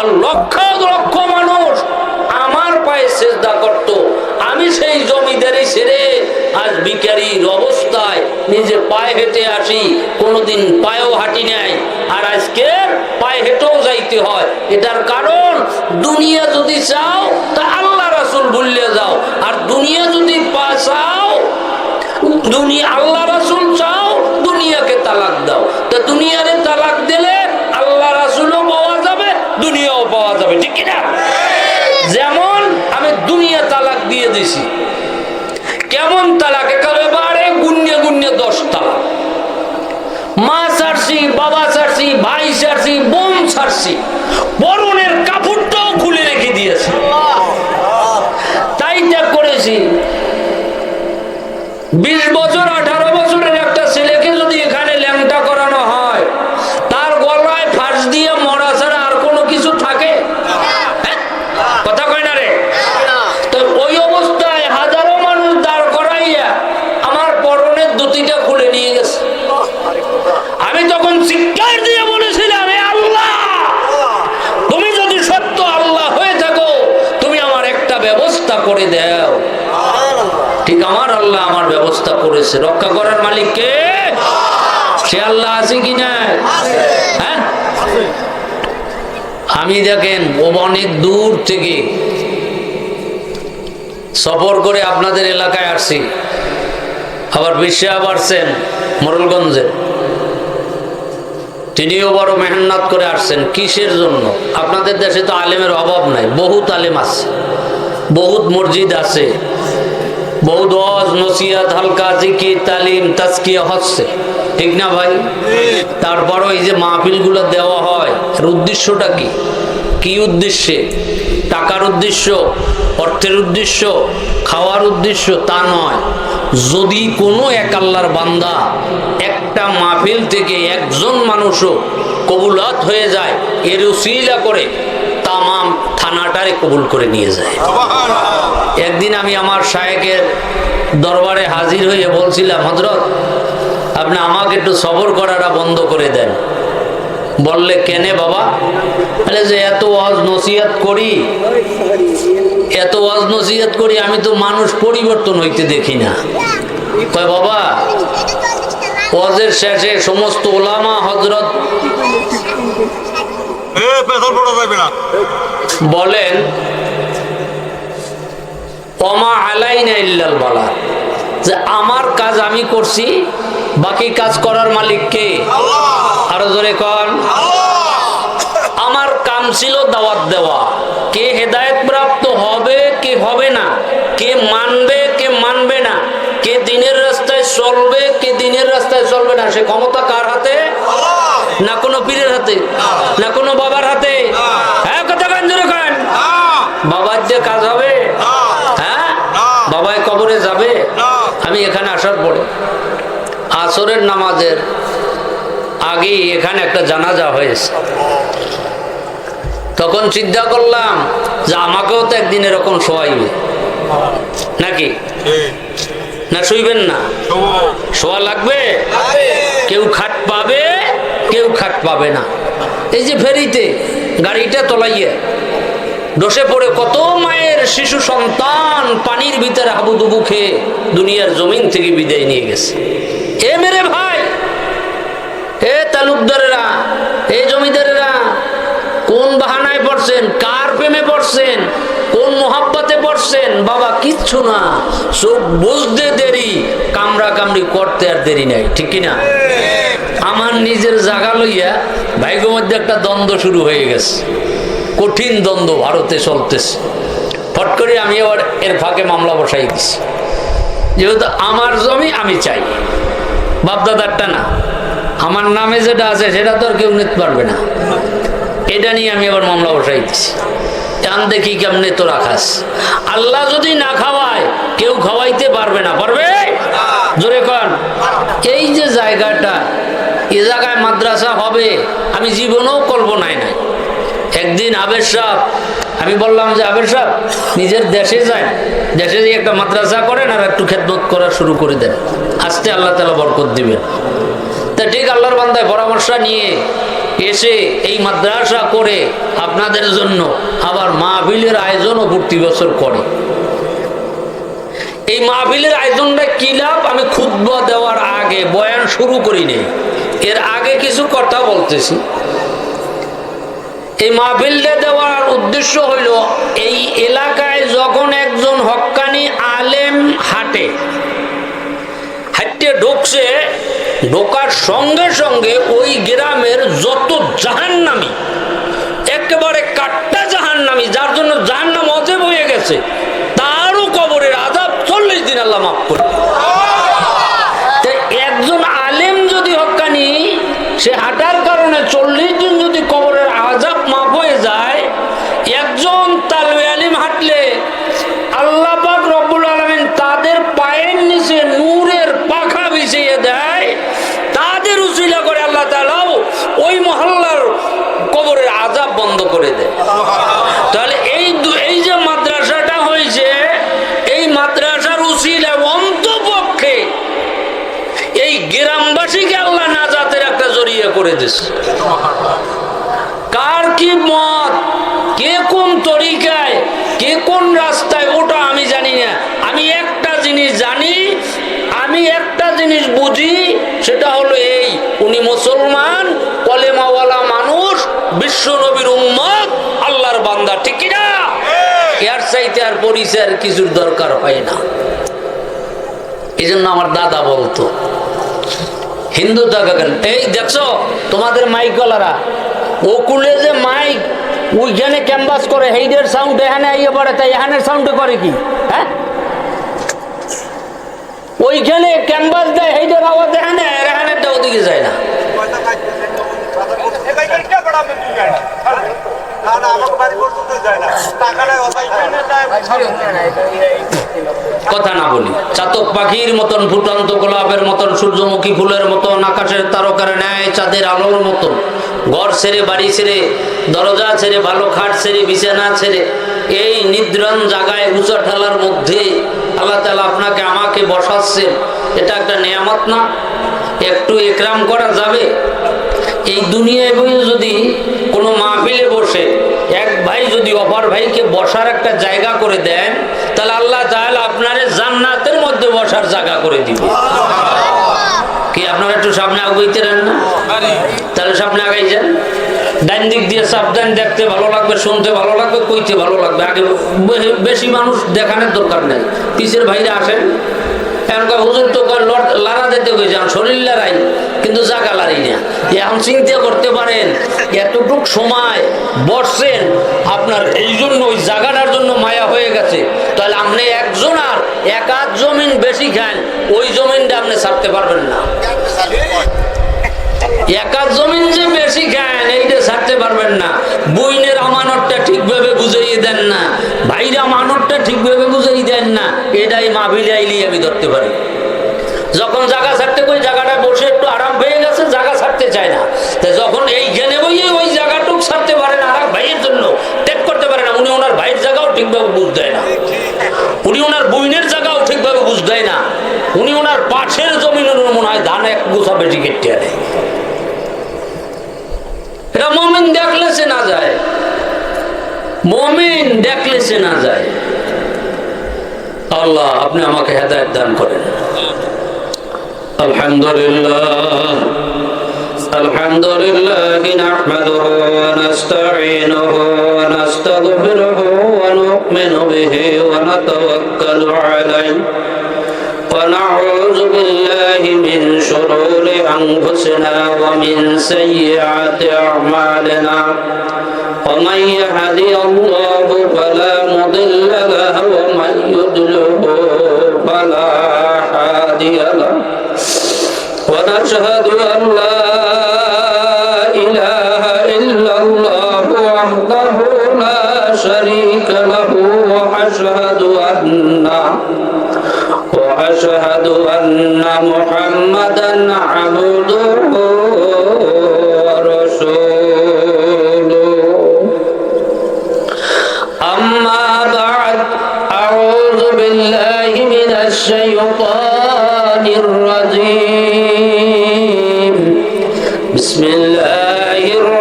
আর লক্ষ লক্ষ মানুষ আমার পায়ে সেজদা করত। আমি সেই জমিদারি ছেড়ে আজ ভিখারির অবস্থায় নিজে পায়ে হেঁটে আসি, কোনোদিন পায়েও হাঁটি নাই, আর আজকে পায়ে হেঁটেও যাইতে হয়। এটার কারণ দুনিয়া যদি চাও তা আল্লাহ রাসূল ভুলে যাও, আর দুনিয়া যদি চাও, দুনিয়া আল্লাহ রাসূল চাও, দুনিয়াকে তালাক দাও। তা দুনিয়ারে তালাক দিলে আল্লাহ রাসূলও পাওয়া যাবে, দুনিয়াও পাওয়া যাবে, ঠিক কিনা? যেমন আমি দুনিয়া তালাক দিয়ে দিছি। কেমন তালাক? একেবারে গুণ্যে গুণ্যে 10 তালাক। মা ছাড়ছি, বাবা ছাড়ছি, ভাই ছাড়ছি, বোন ছাড়ছি, পরনের কাপড়টাও খুলে রেখে দিয়েছি। তাই ত্যাগ করেছি। 20 বছর 18 বছরের একটা ছেলেকে যদি এখানে ল্যাংটা করানো হয়, তার গলায় ফাঁস দিয়ে মরা ছাড়া আর কোনো কিছু থাকে? কথা কয় না রে? তো ওই অবস্থায় হাজারো মানুষ দাঁড় করাইয়া আমার পরনের ধুতিটা খুলে নিয়ে গেছে। আমি তখন চিৎকার দিয়ে বলেছিলাম, হে আল্লাহ, তুমি যদি সত্য আল্লাহ হয়ে থাকো, তুমি আমার একটা ব্যবস্থা করে দাও। ঠিক আমার আল্লাহ আমার ব্যবস্থা করেছে। রক্ষা করার মালিক কে? সে আল্লাহ আছে কি না? হ্যাঁ, আমি দেখেন অনেক দূর থেকে সফর করে আপনাদের এলাকায় আসছি। আবার বিশ্বাস আসছেন মোরলগঞ্জে, তিনিও বড় মেহনত করে আসছেন। কিসের জন্য? আপনাদের দেশে তো আলেমের অভাব নাই, বহুত আলেম আছে, বহুত মসজিদ আছে, বহুত ওয়াজ নসিহত, হালকা জিকির, তালিম, তাজকিয়া হচ্ছে, ঠিক না ভাই? তারপরও এই যে মাহফিলগুলো দেওয়া হয়, এর উদ্দেশ্যটা কি? কি উদ্দেশ্যে? টাকার উদ্দেশ্য, অর্থের উদ্দেশ্য, খাওয়ার উদ্দেশ্য? তা নয়। যদি কোনো এক আল্লাহর বান্দা একটা মাহফিল থেকে একজন মানুষও কবুলাত হয়ে যায়, এর উসিলা করে তামাম থানাটারে কবুল করে নিয়ে যায়। একদিন আমি আমার শায়েখের দরবারে হাজির হয়ে বলছিলাম, হযরত আপনি আমাকে একটু সবর করাটা বন্ধ করে দেন। বললে কেনে বাবা? বলে যে এত ওয়াজ নসিহত করি, এত ওয়াজ নসিহত করি, আমি তো মানুষ পরিবর্তন হইতে দেখি না। কয় বাবা, ওয়াজের শেষে সমস্ত ওলামা হযরত বলেন ওমা আলাইনা ইল্লাল বালাগ, যে আমার কাজ আমি করছি, বাকি কাজ করার মালিক কে? আরো জোরে কোন। আমার কাম ছিল দাওয়াত দেওয়া। কে হেদায়েত প্রাপ্ত হবে, কে হবে না, কে মানবে, কে মানবে না, কে দিনের রাস্তায় চলবে, কে দিনের রাস্তায় চলবে না, সে ক্ষমতা কার হাতে? না কোনো পীরের হাতে, না কোনো বাবার হাতে। হ্যাঁ, কথা কান জোরে কান। বাবার যে কাজ হবে? হ্যাঁ, বাবাই কবরে যাবে। আমি এখানে আসার পরে আসরের নামাজের আগে এখানে একটা জানাজা হয়েছে। তখন চিন্তা করলাম যে আমাকেও তো একদিন এরকম শোয়াইবে নাকি? না শুইবেন না? শোয়া লাগবে। কেউ খাট পাবে, কেউ খাট পাবে না। এই যে ফেরিতে গাড়িটা তলাইয়ে বসে পড়ে কত মায়ের শিশু সন্তান পানির ভিতরে হাবুডুবু খেয়ে দুনিয়ার জমিন থেকে বিদায় নিয়ে গেছে। এ মেরে ভাই, এ তালুকদারেরা, এ জমিদারেরা, কোন বাহানায় পড়ছেন? কার প্রেমে পড়ছেন? কোন মোহাব্বতে পড়ছেন? বাবা কিচ্ছু না, চোখ বুঝতে দেরি, কামড়া কামড়ি করতে আর দেরি নাই, ঠিক কিনা? আমার নিজের জায়গা লইয়া ভাইগোর মধ্যে একটা দ্বন্দ্ব শুরু হয়ে গেছে, কঠিন দ্বন্দ্ব ভারতে চলতেছে। ফট করে আমি আবার এর ফাঁকে মামলা বসাই দিছি, যেহেতু আমার জমি আমি চাই, বাপদাদারটা না, আমার নামে যেটা আছে সেটা তো আর কেউ নিতে পারবে না। এটা নিয়ে আমি আবার মামলা বসাই দিছি। টান দেখি কেমনে তো রাখাস। আল্লাহ যদি না খাওয়ায় কেউ খাওয়াইতে পারবে না, পারবে? জোরে কর। এই যে জায়গাটা, এ জায়গায় মাদ্রাসা হবে আমি জীবনেও কল্পনায় নাই। একদিন আবের সাহেব, আমি বললাম যে আবের সাহেব নিজের দেশে যান, দেশে গিয়ে একটা মাদ্রাসা করেন আর একটু খেদমত করা শুরু করে দেন, আস্তে আল্লাহ তাআলা বরকত দিবেন। তা ঠিক আল্লাহর বান্দায় পরামর্শ নিয়ে এসে এই মাদ্রাসা করে আপনাদের জন্য আবার মাহফিলের আয়োজনও প্রতি বছর করে। এই মাহফিলের আয়োজনটা কি লাভ, আমি খুতবা দেওয়ার আগে বয়ান শুরু করি নেই, এর আগে কিছু কথা বলতেছি। এই মাহফিলটা দেওয়ার উদ্দেশ্য হইল, এই এলাকায় যখন একজন হক্কানি আলেম হাঁটে ঢুকছে, ঢোকার সঙ্গে সঙ্গে ওই গ্রামের যত জাহান্নামী, একেবারে কাট্টা জাহান্নামী, যার জন্য জাহান্নাম অজেব হয়ে গেছে, তারও কবরের আযাব 40 দিন আল্লাহ মাফ করে। একজন আলেম যদি হক্কানি, সে হাঁটার কারণে 40 দিন যদি কবরের আযাব মাফ হয়ে যায়, একজন তালবে আলিম হাঁটলে আল্লাহ পাক রব্বুল আলামিন তাদের পায়ের নিচে নূরের পাখা বিছিয়ে দেয়, তাদের উসিলা করে আল্লাহ তাআলা ওই মহল্লার কবরের আযাব বন্ধ করে দেয়। তাহলে এই যে মাদ্রাসাটা হয়েছে, এই মাদ্রাসার উসিলা অন্তপক্ষে এই গ্রামবাসীকে আল্লাহ নাজাতের একটা জরিয়া করে দিয়েছে। কার কি মত, কে কোন তরিকায়, কে কোন রাস্তায়, ওটা আমি জানি না। আমি একটা জিনিস জানি, আমি একটা জিনিস বুঝি, সেটা হলো এই, উনি মুসলমান, কলেমাওয়ালা মানুষ, বিশ্ব নবীর উম্মত, আল্লাহর বান্দা, ঠিক কি না? এর চাইতে আর পরিচয়ের কিছুর দরকার হয় না। এই জন্য আমার দাদা বলতো, হিন্দু থাকেন, এই দেখছো তোমাদের মাইকওয়ালারা, ওকুলে যে মাইক ওইখানে ক্যানভাস করে, হেইডের সাউন্ড এখানে আইয়ে পড়ে, তাই এখানের সাউন্ডে করে কি? হ্যাঁ, ওইখানে ক্যানভাস দেয়, হেইডের আওয়াজ এখানে, এখানেরটা ওদিকে যায় না। কথা না বলি, চাতক পাখির মতন, ফুটন্ত গোলাপের মতন, সূর্যমুখী ফুলের মতন, আকাশের তারকার ন্যায়, চাঁদের আলোর মতন, ঘর ছেড়ে, বাড়ি ছেড়ে, দরজা ছেড়ে, ভালো খাট ছেড়ে, বিছানা ছেড়ে, এই নিদ্রান জায়গায় উঁচা ঠালার মধ্যে আল্লাহ তাআলা আপনাকে আমাকে বসাচ্ছেন, এটা একটা নেয়ামত না? একটু একরাম করা যাবে? এই দুনিয়ায় যদি কোনো মাহফিলে বসে এক ভাই যদি অপর ভাইকে বসার একটা জায়গা করে দেন, তাহলে আল্লাহ তাআলা আপনারে জান্নাতের মধ্যে বসার জায়গা করে দিবে। কি আপনারা একটু সামনে আগাইতে দেন না? তাহলে সামনে আগাই যান। ডান দিক দিয়ে সাবধান, দেখতে ভালো লাগবে, শুনতে ভালো লাগবে, কইতে ভালো লাগবে। আগে বেশি মানুষ দেখানোর দরকার নেই, পিছের ভাইরা আসেন। হুজুর তো লারা দিতে হয়ে যান, শরীর লড়াই, কিন্তু জায়গা লড়াই না। এখন চিন্তা করতে পারেন, এতটুক সময় বসছেন আপনার, এই জন্য ওই জায়গাটার জন্য মায়া হয়ে গেছে। তাহলে আপনি একজন আর এক আধ জমিন বেশি খান, ওই জমিনটা আপনি ছাড়তে পারবেন না। এক আধ জমিন যে বেশি খান, এইটা ছাড়তে পারবেন না। বইনের আমানতটা ঠিকভাবে বুঝাইয়ে দেন না, ভাইরা আমানতটা ঠিকভাবে বুঝাই দেন না, এটাই মাহফিলে আইলি আমি ধরতে পারি। যখন জায়গা ছাড়তে কই, জায়গাটা বসে একটু আরাম পেয়ে গেছে, জায়গা ছাড়তে চায় না। যখন এইখানে বইয়ে ওই জায়গাটুক ছাড়তে পারে না, আর ভাইয়ের জন্য ত্যাগ করতে পারে না, উনি ওনার ভাইয়ের জায়গাও ঠিকভাবে বুঝ দেয় না, উনি ওনার বইনের জায়গাও ঠিকভাবে বুঝ দেয় না, উনি ওনার পাশের জমিনের মনে হয় ধান এক গোছা বেশি কেটে আনে। এটা মুমিন দেখলে সে না যায়, মুমিন দেখলে সে না যায়। আল্লাহ আপনি আমাকে হেদায়েত দান করেন। আলহামদুলিল্লাহ, আলহামদুলিল্লাহ নাহমাদুহু ওয়া নাস্তাঈনুহু ওয়া নাস্তাগফিরুহু ওয়া নু'মিনু বিহি ওয়া নাতাওয়াক্কালু আলাইহি ওয়া নাউযু বিল্লাহি মিন শুরুরি আনফুসিনা ওয়া মিন সাইয়্যাতি আ'মালিনা। ومن يهدي الله فلا مضل له ومن يضلل فلا هادي له ونشهد أن لا إله إلا الله وحده لا شريك له وأشهد أن محمدا عبده الشيطان الرجيم بسم الله الرحمن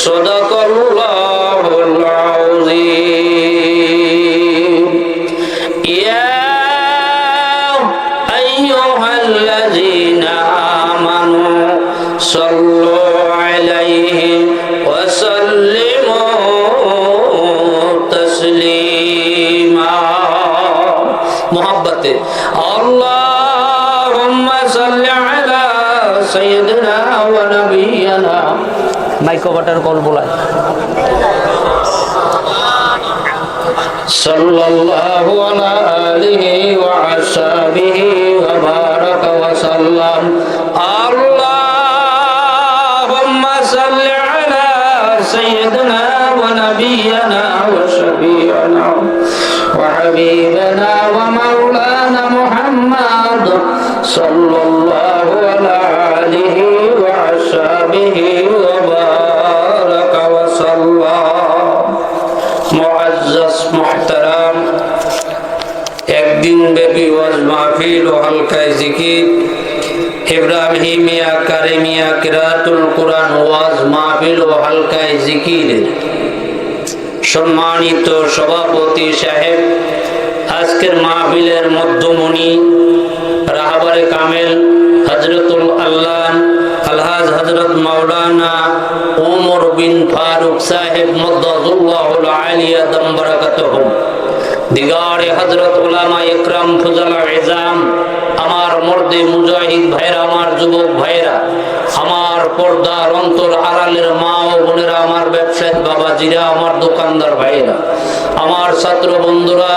সাদাকাল্লাহুল আযীম। ইয়া আইয়ুহাল্লাযীনা আমানু সাল্লু আলাইহি ওয়া সাল্লিমু তাসলিমা। মোহাব্বতে আল্লাহুম্মা সাল্লি আলা সাইয়্যিদিনা ওয়া নাবিয়িনা। মাইক বাটার কল বলায় সাল্লাল্লাহু আলা আলিহি ওয়া আসহাবিহি ওয়া বারাকা ওয়া সাল্লাম। আল্লাহুম্মা সাল্লি আলা সাইয়্যিদিনা ওয়া নাবিয়িনা ওয়া শাফি'িনা ওয়া হাবিবানা ওয়া মাওলানা মুহাম্মদ সাল্লাল্লাহু আলা আলিহি ওয়া আসহাবিহি ওয়া বারাকা ওয়া সাল্লাম। মুআজ্জাজ মুহতারাম, একদিন ব্যাপী ওয়াজ মাহফিল ও হালকায় জিকির ইব্রাহিমিয়া কারিমিয়া কিরাতুল কুরআন ওয়াজ মাহফিল ও হালকায় জিকিরের সম্মানিত সভাপতি সাহেব, আজকের মাহফিলের মধ্যমণি রাহবারে কামেল হযরতুল আল্লাহ আলহাজ হযরত মাওলানা ওমর বিন ফারুক সাহেব মদ্দাতুল্লাহুল আলিয়া দাম বারাকাতুহু, দিগারে হযরত উলামা ইকরাম ফুজালা ইজাম, আমার মর্দে মুজাহিদ ভাইরা, আমার যুবক ভাইরা, আমার পর্দার অন্তর আড়ালের মা ও বোনেরা, আমার ব্যবসায়ী বাবাজিরা, আমার দোকানদার ভাইরা, আমার ছাত্র বন্ধুরা,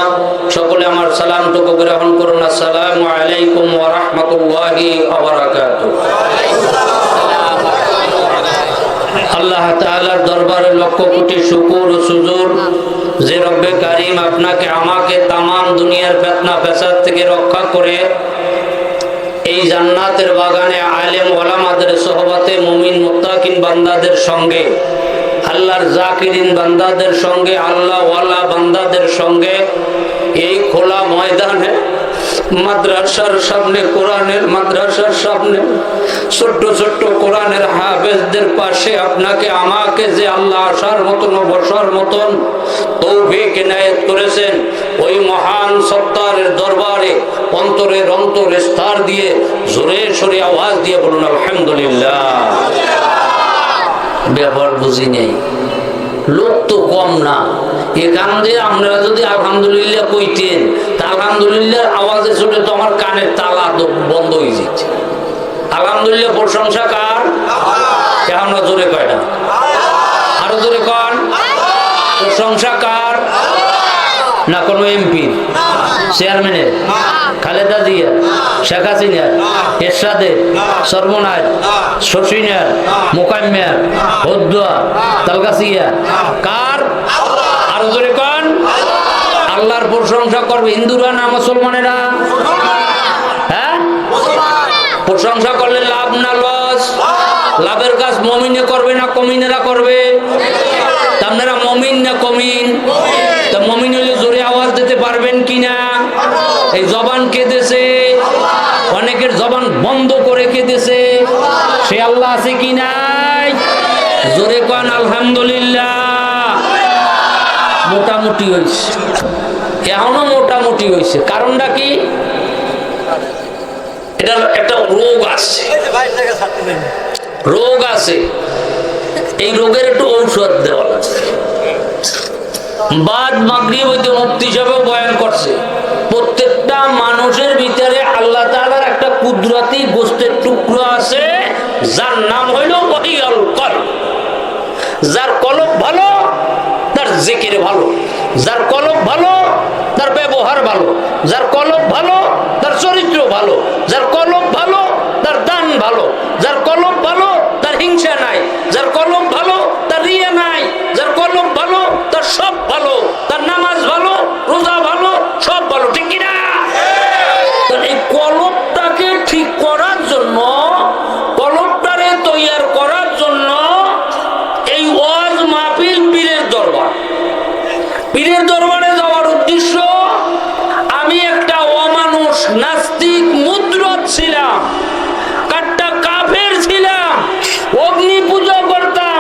সকলে আমার সালামটুকু গ্রহণ করুন। আসসালামু আলাইকুম ওয়া রাহমাতুল্লাহি ওয়া বারাকাতুহু। আল্লাহ তাআলার দরবারে লক্ষ কোটি শুকর ও সুজুর যে রব্বে কারীম আপনাকে আমাকে তাম দুনিয়ার ফিতনা ফাসাদ থেকে রক্ষা করে এই জান্নাতের বাগানে আলেম ওলামাদের সোহবতে মুমিন মুত্তাকিন বান্দাদের সঙ্গে, আল্লাহর জাকিরিন বান্দাদের সঙ্গে, আল্লাহ ওয়ালা বান্দাদের সঙ্গে এই খোলা ময়দানে মাদ্রাসার সামনে, কোরআনের মাদ্রাসার সামনে ছোট্ট ছোট্ট কোরআনের হাফেজদের পাশে আপনাকে আমাকে যে আল্লাহ আসার মতন ও বসার মতন তৌফিক ইনায়েত করেছেন, ওই মহান সত্তারের দরবারে অন্তরের অন্তর স্তর দিয়ে জোরে সোরে আওয়াজ দিয়ে বলুন আলহামদুলিল্লাহ। ব্যাপার বুঝি নেই, লোক তো কম না, এখান দিয়ে আমরা যদি আলহামদুলিল্লাহ কইতেন তা আলহামদুলিল্লাহ আওয়াজে শুনে তো আমার কানের তালা তো বন্ধ হয়ে যাচ্ছে। আলহামদুলিল্লাহ প্রশংসা কার? এখনো জোরে কয় না, আরো জোরে কন। প্রশংসা কার? না কোনো এমপি, চেয়ারম্যানের, খালেদা জিয়া, শেখ হাসিনার, এরশাদের, সর্বনাশ, শশীনার, মোকাম্মিয়ার, হদ্দুয়া, তালগাছিয়া, কার? আরো জোরে কন। আল্লাহর প্রশংসা করবে হিন্দুরা না মুসলমানেরা? হ্যাঁ, প্রশংসা করলে লাভ না লস? লাভের কাজ মমিনে করবে না কমিনেরা করবে? আপনারা মমিন না কমিন? তা মমিন হলে জোরে আওয়াজ দিতে পারবেন কিনা? এই জবান কেঁদেছে, অনেকের জবান বন্ধ করে কেঁদেছে, সে আল্লাহ আছে কি নাই? জোরে কন আলহামদুলিল্লাহ। মোটামুটি হয়েছে, এখনো মোটামুটি হয়েছে। কারণটা কি? এটা একটা রোগ আছে, রোগ আছে, এই রোগের একটু ঔষধ দেওয়া আছে। বাদ মাগরিব হইতে মুফতি সাহেব বয়ান করছে, প্রত্যেকটা মানুষের ভিতরে আল্লাহ তাআলার একটা কুদরতি গোশতের টুকরো আছে, যার নাম হইল ওয়াহিয়াল কলব। যার কলব ভালো তার জিকির ভালো, যার কলব ভালো তার ব্যবহার ভালো, যার কলব ভালো তার চরিত্র ভালো, যার কলব ভালো তার দান ভালো, যার কলব ভালো তার হিংসা নাই, যার কলব ভালো তার রিয়া নাই, যার কলব ভালো তার সব ভালো, তার নামাজ ভালো, রোজা ভালো, সব ভালো, ঠিক কিনা? এই কলবটাকে ঠিক করার জন্য, কলবটারে তৈয়ার করার জন্য এই ওয়াজ মাহফিল পীরের দরবার। পীরের দরবারে যাওয়ার উদ্দেশ্য, আমি একটা অমানুষ নাস্তিক মুদ্রত ছিলাম, কাট্টা কাফের ছিলাম, অগ্নি পূজা করতাম,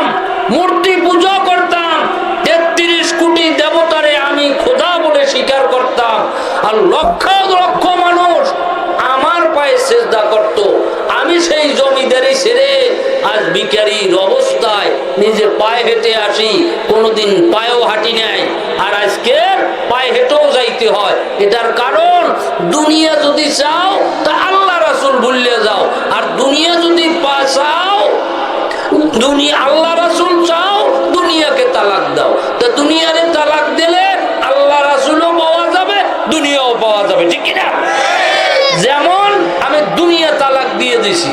আর লক্ষ লক্ষ মানুষ আমার পায়ে সেজদা করত। আমি সেই জমিদারি ছেড়ে আজ ভিখারির অবস্থায় নিজে পায়ে হেঁটে আসি, কোনোদিন পায়েও হাঁটি নাই, আর আজকে পায়ে হেঁটেও যাইতে হয়। এটার কারণ দুনিয়া যদি চাও তা আল্লাহ রাসূল ভুলিয়ে যাও, আর দুনিয়া যদি চাও, দুনিয়া আল্লাহ রাসূল চাও, দুনিয়াকে তালাক দাও। তা দুনিয়ারে তালাক দিলে আল্লাহ রাসূলও পাওয়া যাবে, দুনিয়াও পাওয়া যাবে, ঠিক কিনা? যেমন আমি দুনিয়া তালাক দিয়ে দিছি,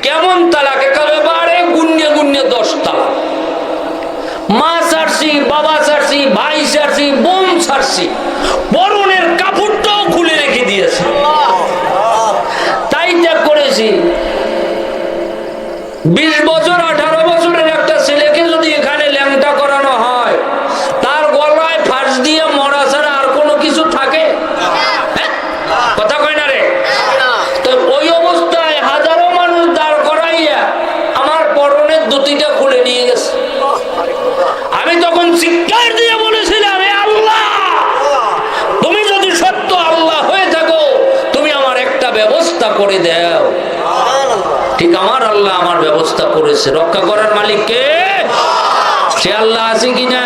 কেমন তালাক? একেবারে গুণ্যে গুণ্যে 10 তালাক। মা ছাড়ছি, বাবা ছাড়ছি, ভাই ছাড়ছি, বোন ছাড়ছি, পরনের কাপড়টাও খুলে রেখে দিয়েছি, তাই ত্যাগ করেছি। 20 বছর 18 বছরের একটা ছেলেকে যদি এখানে ল্যাংটা করানো হয়, তার গলায় ফাঁস দিয়ে মরা ছাড়া আর কোনো কিছু থাকে? কথা কয় না রে? তো ওই অবস্থায় হাজারো মানুষ দাঁড় করাইয়া আমার পরনের ধুতিটা খুলে নিয়ে গেছে। আমি তখন চিৎকার দিয়ে বলেছিলাম, হে আল্লাহ, তুমি যদি সত্য আল্লাহ হয়ে থাকো, তুমি আমার একটা ব্যবস্থা করে দাও। ঠিক আমার আল্লাহ আমার ব্যবস্থা করেছে। রক্ষা করার মালিক কে? সে আল্লাহ আছে কি না?